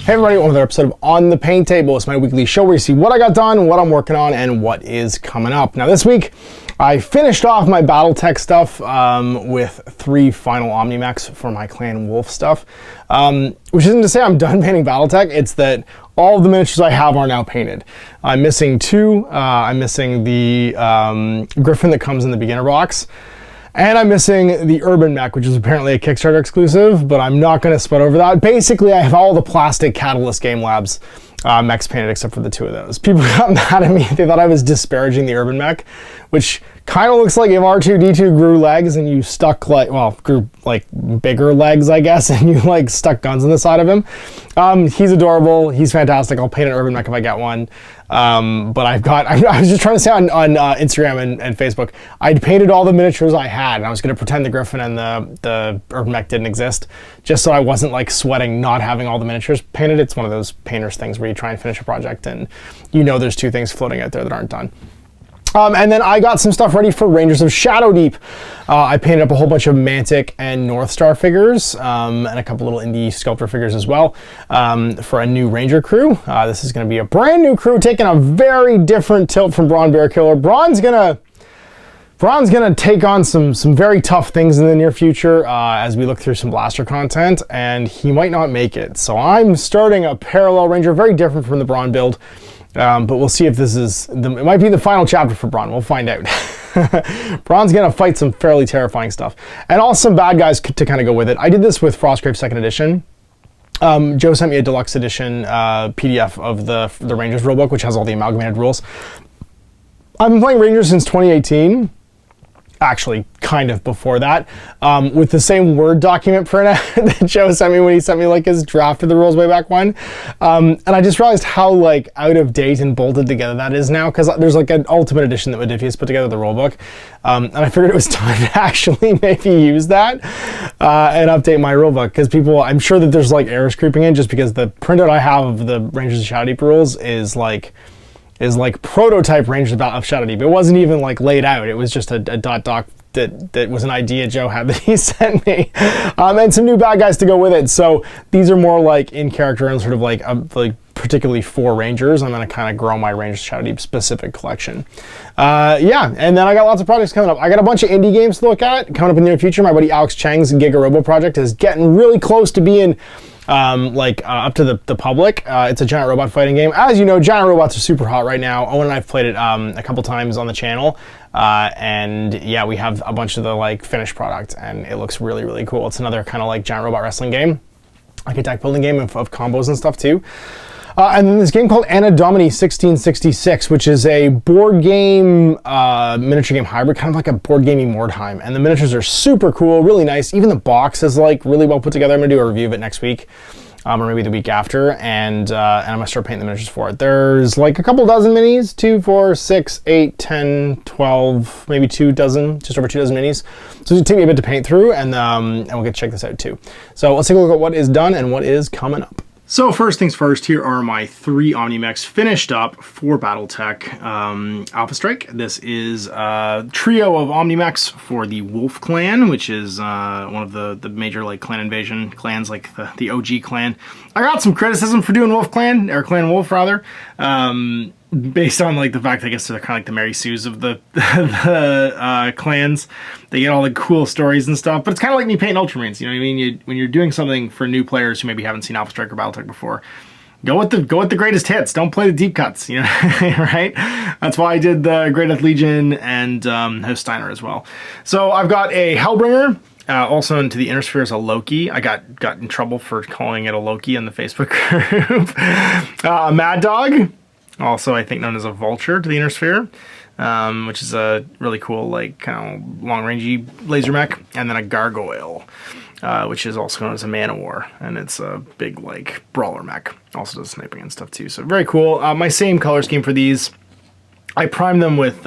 Hey everybody, welcome to another episode of On the Paint Table. It's my weekly show where you see what I got done, what I'm working on, and what is coming up. Now this week, I finished off my Battletech stuff with 3 final Omni-mechs for my Clan Wolf stuff. Which isn't to say I'm done painting Battletech, it's that all of the miniatures I have are now painted. I'm missing 2. I'm missing the Griffin that comes in the beginner box. And I'm missing the Urban Mech, which is apparently a Kickstarter exclusive, but I'm not going to spread over that. Basically, I have all the plastic Catalyst Game Labs mechs painted except for the 2 of those. People got mad at me. They thought I was disparaging the Urban Mech, which kind of looks like if R2-D2 grew legs and you stuck grew bigger legs, I guess, and you stuck guns on the side of him. He's adorable. He's fantastic. I'll paint an Urban Mech if I get one. But I was just trying to say on Instagram and Facebook, I'd painted all the miniatures I had, and I was going to pretend the Griffin and the Urban Mech didn't exist, just so I wasn't sweating not having all the miniatures painted. It's one of those painters things where you try and finish a project and there's 2 things floating out there that aren't done. And then I got some stuff ready for Rangers of Shadowdeep. I painted up a whole bunch of Mantic and North Star figures, and a couple little indie sculptor figures as well, for a new Ranger crew. This is going to be a brand new crew, taking a very different tilt from Braun Bear Killer. Braun's gonna take on some very tough things in the near future as we look through some blaster content, and he might not make it. So I'm starting a parallel Ranger, very different from the Braun build. But we'll see if this is, it might be the final chapter for Braun. We'll find out. Braun's going to fight some fairly terrifying stuff. And also some bad guys to kind of go with it. I did this with Frostgrave 2nd edition. Joe sent me a deluxe edition PDF of the Rangers rulebook, which has all the amalgamated rules. I've been playing Rangers since 2018. Actually, kind of before that, with the same Word document printout that Joe sent me when he sent me his draft of the rules way back when. And I just realized how out of date and bolted together that is now, because there's an Ultimate Edition that Modifius put together the rulebook. And I figured it was time to actually maybe use that and update my rulebook, because I'm sure that there's errors creeping in, just because the printout I have of the Rangers of Shadowdeep rules is prototype Rangers of Shadowdeep. It wasn't even laid out. It was just a dot doc that was an idea Joe had that he sent me, and some new bad guys to go with it. So these are more in character and sort of particularly for Rangers. I'm going to kind of grow my Rangers Shadowdeep specific collection. Yeah, and then I got lots of projects coming up. I got a bunch of indie games to look at coming up in the near future. My buddy Alex Cheng's Giga Robo project is getting really close to being up to the public. It's a giant robot fighting game. As you know, giant robots are super hot right now. Owen and I've played it a couple times on the channel, and yeah, we have a bunch of the finished product, and it looks really, really cool. It's another kind of giant robot wrestling game, a deck building game of combos and stuff too. And then this game called Domini 1666, which is a board game, miniature game hybrid, kind of like a board gamey Mordheim. And the miniatures are super cool, really nice. Even the box is really well put together. I'm gonna do a review of it next week, or maybe the week after, and I'm gonna start painting the miniatures for it. There's a couple dozen minis, 2, 4, 6, 8, 10, 12, maybe 2 dozen, just over 2 dozen minis. So it's gonna take me a bit to paint through, and we'll get to check this out too. So let's take a look at what is done and what is coming up. So first things first, here are my 3 Omni-mechs finished up for Battletech Alpha Strike. This is a trio of Omni-mechs for the Wolf Clan, which is one of the major clan invasion clans, the OG clan. I got some criticism for doing Wolf Clan, or Clan Wolf rather, based on the fact, I guess, they're kind of the Mary Sues of the clans. They get all the cool stories and stuff, but it's kind of like me painting Ultramarines. You know what I mean? When you're doing something for new players who maybe haven't seen Alpha Strike or Battletech before, go with the greatest hits. Don't play the deep cuts. Right? That's why I did the Great Death Legion and House Steiner as well. So I've got a Hellbringer. Also into the Inner Sphere is a Loki. I got in trouble for calling it a Loki in the Facebook group. A Mad Dog. Also, I think known as a Vulture to the Inner Sphere, which is a really cool, kind of long-rangey laser mech. And then a Gargoyle, which is also known as a Man-O-War, and it's a big, brawler mech. Also does sniping and stuff, too. So very cool. My same color scheme for these. I primed them with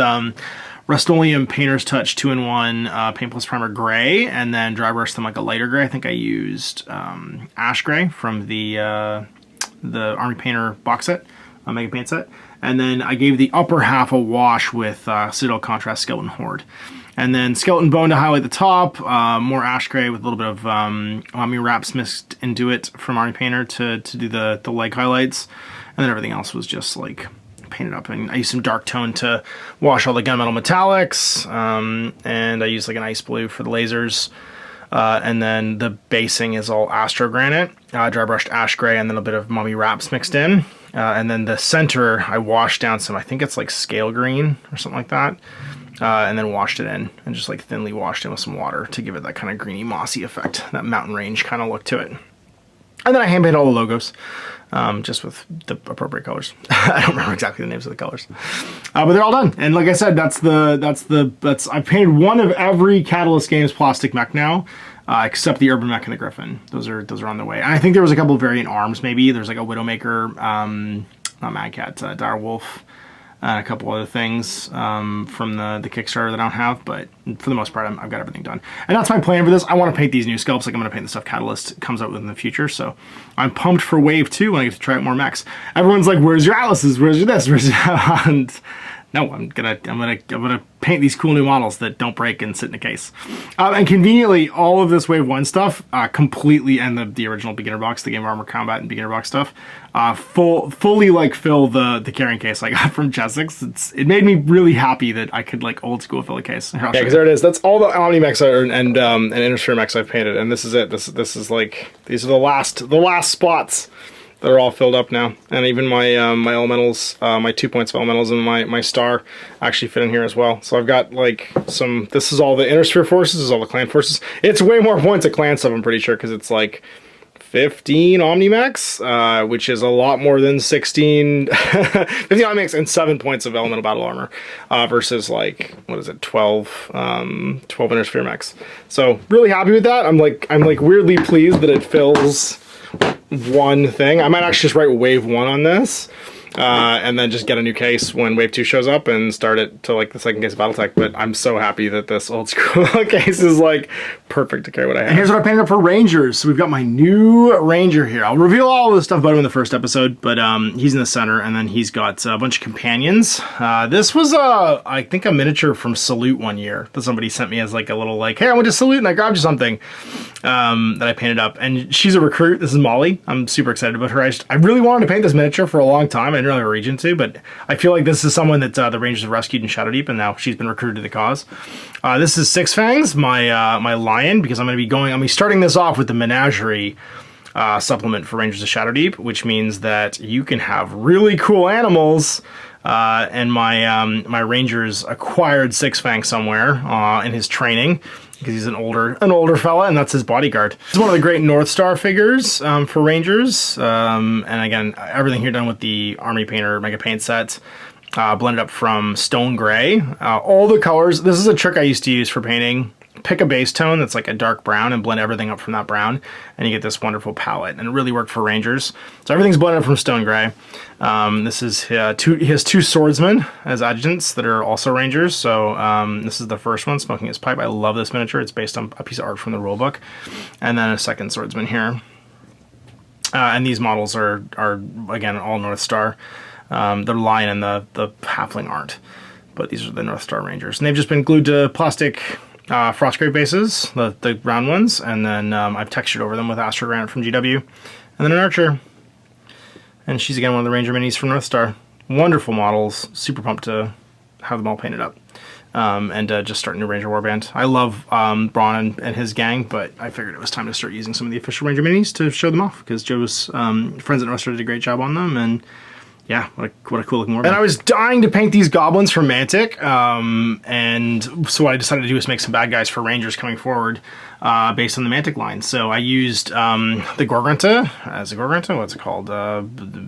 Rust-Oleum Painter's Touch 2-in-1 Paint Plus Primer Gray, and then dry brushed them a lighter gray. I think I used Ash Gray from the Army Painter box set. Mega Paint set. And then I gave the upper half a wash with Citadel Contrast Skeleton Horde. And then Skeleton Bone to highlight the top, more ash gray with a little bit of Omni Wraps mixed into it from Army Painter to do the leg highlights. And then everything else was just like painted up. And I used some dark tone to wash all the gunmetal metallics, and I used like an ice blue for the lasers. And then the basing is all Astro Granite, dry brushed ash gray, and then a bit of Mummy Wraps mixed in. And then the center, I washed down some, I think it's like scale green or something like that. And then washed it in and just like thinly washed in with some water to give it that kind of greeny mossy effect, that mountain range kind of look to it. And then I hand painted all the logos, just with the appropriate colors. I don't remember exactly the names of the colors, but they're all done. And like I said, I painted one of every Catalyst Games plastic mech now, except the Urban Mech and the Griffin. Those are on the way. And I think there was a couple of variant arms. Maybe there's like a Widowmaker, not Mad Cat, Dire Wolf. And a couple other things from the Kickstarter that I don't have, but for the most part, I've got everything done. And that's my plan for this. I want to paint these new sculpts, like I'm going to paint the stuff Catalyst comes out with in the future, so I'm pumped for Wave 2 when I get to try out more mechs. Everyone's like, where's your Atlases? Where's your this? Where's your that? And no, I'm gonna paint these cool new models that don't break and sit in a case. And conveniently, all of this Wave 1 stuff, completely, and the original beginner box, the Game of Armor Combat and beginner box stuff, fully like fill the carrying case I got from Chessex. It made me really happy that I could like old school fill a case. Yeah, because there it is. That's all the Omni mechs and Innisphere mechs I've painted, and this is it. This is like, these are the last spots. They're all filled up now, and even my my elementals, my 2 points of elementals and my star actually fit in here as well. So I've got like some. This is all the Innisphere forces. This is all the clan forces. It's way more points of clan stuff, I'm pretty sure, because it's like 15 Omnimex, which is a lot more than 15 Omnimex and 7 points of elemental battle armor, versus like, what is it, 12 Innisphere mechs. So really happy with that. I'm like weirdly pleased that it fills one thing. I might actually just write Wave 1 on this, and then just get a new case when Wave 2 shows up and start it to like the second case of Battletech. But I'm so happy that this old school case is like perfect to carry what I have. And here's what I painted up for Rangers. So we've got my new Ranger here. I'll reveal all of this stuff about him in the first episode, but he's in the center, and then he's got a bunch of companions. This was I think a miniature from Salute one year that somebody sent me as like a little like, hey, I went to Salute and I grabbed you something, that I painted up. And she's a recruit. This is Molly. I'm super excited about her. I really wanted to paint this miniature for a long time. I didn't really have a region to, but I feel like this is someone that the Rangers have rescued in Shadowdeep, and now she's been recruited to the cause. This is Six Fangs, my lion, because I'm going to be starting this off with the Menagerie supplement for Rangers of Shadowdeep, which means that you can have really cool animals. And my Rangers acquired Six Fangs somewhere in his training, because he's an older fella, and that's his bodyguard. It's one of the great North Star figures for Rangers, and again, everything here done with the Army Painter Mega Paint set, blended up from Stone Gray. All the colors. This is a trick I used to use for painting. Pick a base tone that's like a dark brown and blend everything up from that brown, and you get this wonderful palette, and it really worked for Rangers. So everything's blended up from Stone Gray. This is he has two swordsmen as adjutants that are also Rangers. So this is the first one, smoking his pipe. I love this miniature. It's based on a piece of art from the rulebook, and then a second swordsman here. And these models are again all North Star. The lion and the halfling aren't, but these are the North Star Rangers, and they've just been glued to plastic Frostgrave bases, the round ones, and then I've textured over them with Astro Granite from GW, and then an Archer. And she's again one of the Ranger minis from North Star. Wonderful models, super pumped to have them all painted up. And just starting a Ranger Warband. I love Braun and his gang, but I figured it was time to start using some of the official Ranger minis to show them off, because Joe's friends at North Star did a great job on them, and yeah, what a cool looking warband. And I was dying to paint these goblins from Mantic, and so what I decided to do was make some bad guys for Rangers coming forward, based on the Mantic line. So I used the Gorgonta as a Gorgonta. What's it called?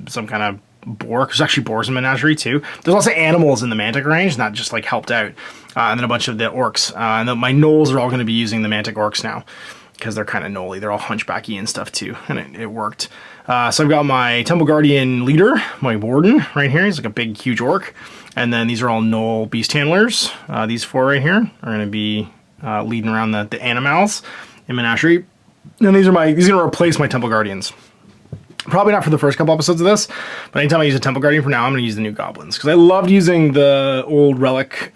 Some kind of boar. There's actually boars in Menagerie too. There's also animals in the Mantic range, and that just like helped out. And then a bunch of the orcs. And then my gnolls are all going to be using the Mantic orcs now, because they're kind of gnolly. They're all hunchbacky and stuff too, and it worked. So I've got my Temple Guardian leader, my warden, right here. He's like a big, huge orc. And then these are all gnoll beast handlers. These four right here are going to be leading around the animals in Menagerie. And these are going to replace my Temple Guardians. Probably not for the first couple episodes of this, but anytime I use a Temple Guardian from now, I'm going to use the new goblins. Because I loved using the old relic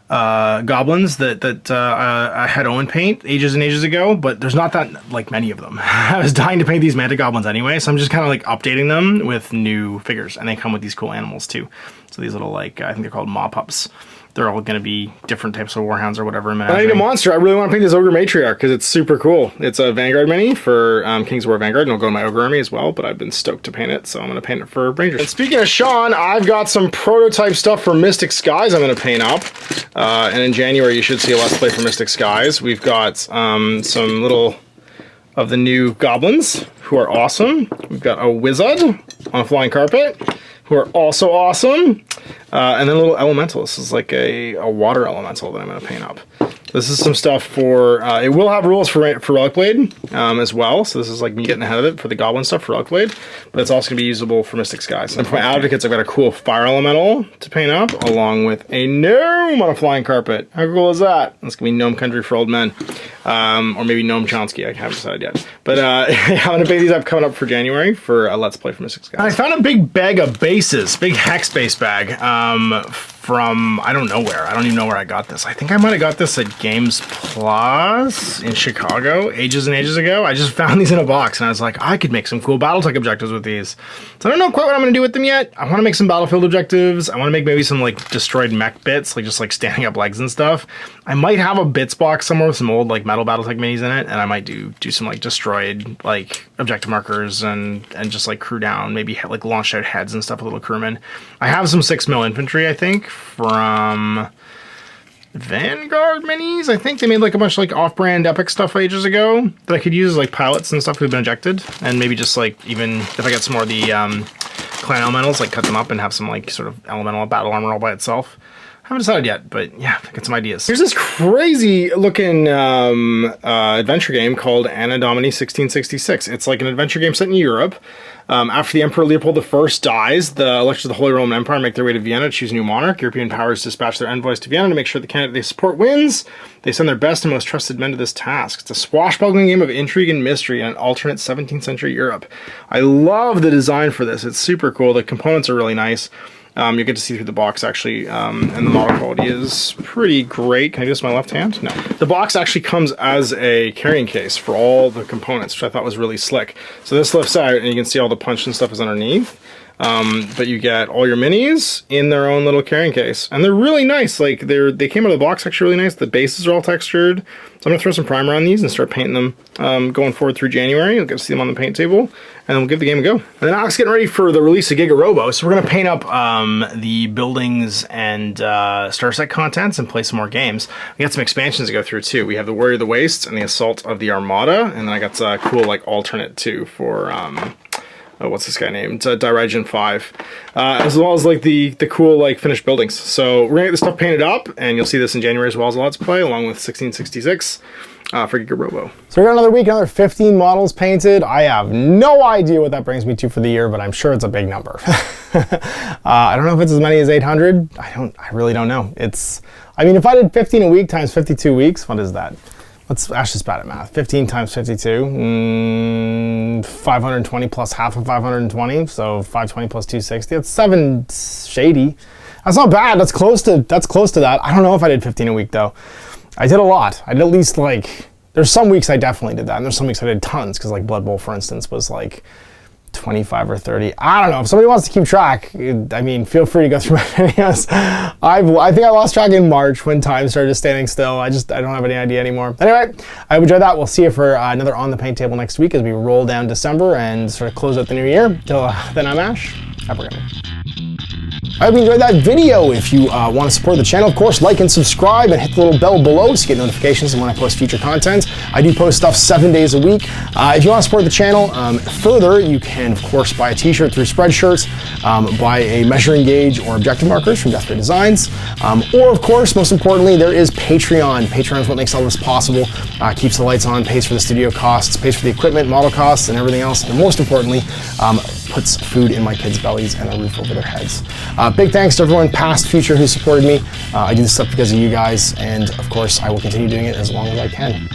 goblins that I had Owen paint ages and ages ago, but there's not that like many of them. I was dying to paint these Mantic goblins anyway, so I'm just kind of like updating them with new figures, and they come with these cool animals too. So these little like, I think they're called maw pups. They're all going to be different types of warhounds or whatever. I need a monster. I really want to paint this Ogre Matriarch because it's super cool. It's a Vanguard mini for King's War Vanguard, and it'll go to my Ogre army as well, but I've been stoked to paint it, so I'm going to paint it for Rangers. And speaking of Sean, I've got some prototype stuff for Mystic Skies I'm going to paint up. And in January, you should see a Let's Play for Mystic Skies. We've got some little of the new goblins who are awesome. We've got a wizard on a flying carpet who are also awesome. And then a little elemental. This is like a water elemental that I'm going to paint up. This is some stuff for, it will have rules for Relic Blade as well. So this is like me getting ahead of it for the Goblin stuff for Relic Blade. But it's also going to be usable for Mystic Skies. And for my Advocates, I've got a cool Fire Elemental to paint up, along with a Gnome on a flying carpet. How cool is that? That's going to be Gnome Country for Old Men. Or maybe Gnome Chomsky, I haven't decided yet. But I'm going to paint these up coming up for January for a Let's Play for Mystic Skies. I found a big bag of bases, big hex base bag. From, I don't know where. I don't even know where I got this. I think I might have got this at Games Plus in Chicago ages and ages ago. I just found these in a box and I was like, I could make some cool Battletech objectives with these. So I don't know quite what I'm going to do with them yet. I want to make some Battlefield objectives. I want to make maybe some like destroyed mech bits, like just like standing up legs and stuff. I might have a bits box somewhere with some old like metal Battletech minis in it, and I might do some like destroyed like objective markers and just like crew down, maybe like launched out heads and stuff with little crewmen. I have some 6mm infantry, I think, from Vanguard minis. I think they made like a bunch of like off-brand epic stuff ages ago that I could use as like pilots and stuff who've been ejected, and maybe just like even if I get some more of the clan elementals, like cut them up and have some like sort of elemental battle armor all by itself. Haven't decided yet, but yeah, I got some ideas. Here's this crazy looking adventure game called Anno Domini 1666. It's like an adventure game set in Europe. After the Emperor Leopold I dies, the electors of the Holy Roman Empire make their way to Vienna to choose a new monarch. European powers dispatch their envoys to Vienna to make sure the candidate they support wins. They send their best and most trusted men to this task. It's a swashbuckling game of intrigue and mystery in an alternate 17th century Europe. I love the design for this. It's super cool. The components are really nice. You get to see through the box actually, and the model quality is pretty great. Can I do this with my left hand? No. The box actually comes as a carrying case for all the components, which I thought was really slick. So this lifts out and you can see all the punch and stuff is underneath. But you get all your minis in their own little carrying case, and they're really nice. Like they came out of the box actually really nice. The bases are all textured, so I'm gonna throw some primer on these and start painting them going forward through January. You'll get to see them on the paint table, and then we'll give the game a go. And then Alex getting ready for the release of Giga Robo, so we're gonna paint up the buildings and starter set contents and play some more games. We got some expansions to go through too. We have the Warrior of the Wastes and the Assault of the Armada, and then I got a cool like alternate too for what's this guy named? Diragen 5. As well as like the cool like finished buildings. So we're gonna get this stuff painted up, and you'll see this in January as well as a Let's Play, along with 1666 for Giga Robo. So we got another week, another 15 models painted. I have no idea what that brings me to for the year, but I'm sure it's a big number. I don't know if it's as many as 800. I really don't know. I mean, if I did 15 a week times 52 weeks, what is that? Let's Ash just bad at math. 15 times 52, 520 plus half of 520, so 520 plus 260. That's 780. That's not bad. That's close to that. I don't know if I did 15 a week though. I did a lot. I did at least like, there's some weeks I definitely did that, and there's some weeks I did tons, because like Blood Bowl, for instance, was like 25 or 30. I don't know. If somebody wants to keep track, I mean, feel free to go through my videos. I think I lost track in March when time started standing still. I don't have any idea anymore. Anyway, I hope you enjoyed that. We'll see you for another On the Paint Table next week as we roll down December and sort of close out the new year. Till then, I'm Ash. Happy gaming. I hope you enjoyed that video. If you want to support the channel, of course, like and subscribe and hit the little bell below so you get notifications when I post future content. I do post stuff 7 days a week. If you want to support the channel further, you can, of course, buy a t-shirt through Spreadshirts, buy a measuring gauge or objective markers from Death Ray Designs, or, of course, most importantly, there is Patreon. Patreon is what makes all this possible, keeps the lights on, pays for the studio costs, pays for the equipment, model costs, and everything else, and most importantly, puts food in my kids' bellies and a roof over their heads. Big thanks to everyone, past, future, who supported me. I do this stuff because of you guys, and of course, I will continue doing it as long as I can.